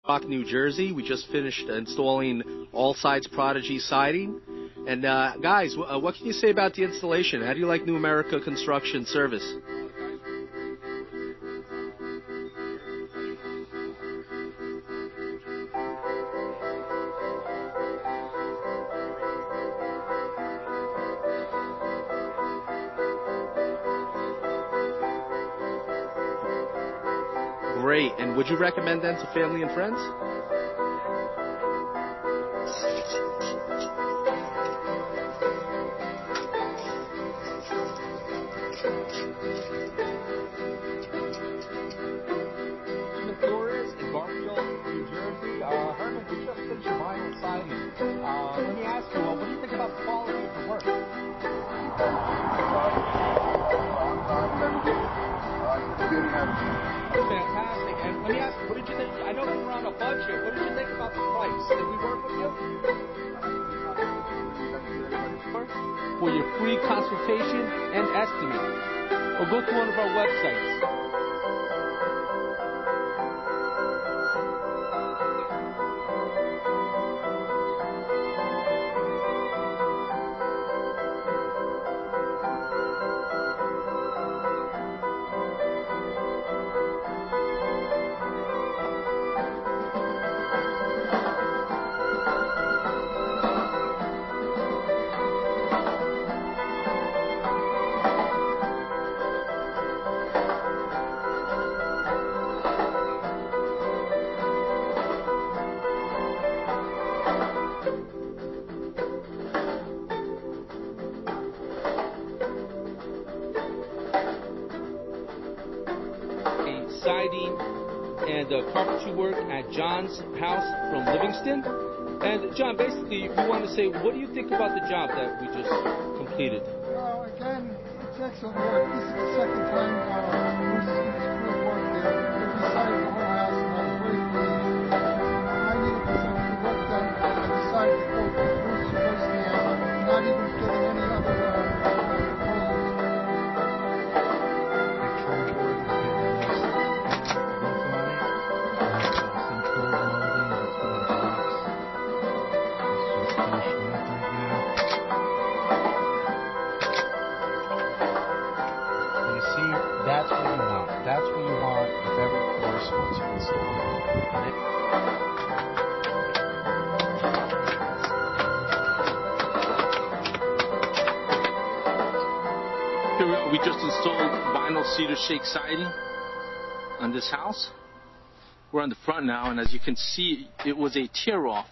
Rock, New Jersey. We just finished installing all sides Prodigy siding. And guys, what can you say about the installation? How do you like New America Construction service? Great. And would you recommend them to family and friends? Let me ask you, what do you think about the quality of the work? Fantastic. And let me ask you, what did you think? I know we were on a budget. What did you think about the price? Did we work with you? For your free consultation and estimate, or go to one of our websites. Siding and carpentry work at John's house from Livingston. And John, basically, we want to say, what do you think about the job that we just completed? Well, again, it's excellent work. This is the second time Bruce has worked there. We decided the whole house, and I was very pleased. I needed some work done. I decided to go with Bruce first there, not even getting any other proposals. That's what you want. That's what you want with every course once you install it. Here we just installed vinyl cedar shake siding on this house. We're on the front now, and as you can see, it was a tear-off.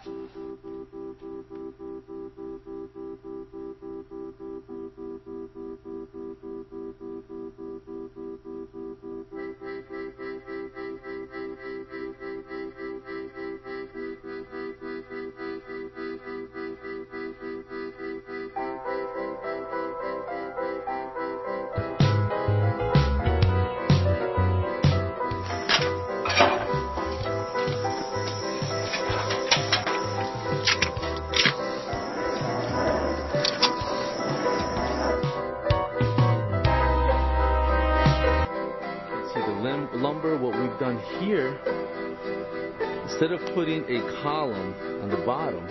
Lumber, what we've done here, instead of putting a column on the bottom,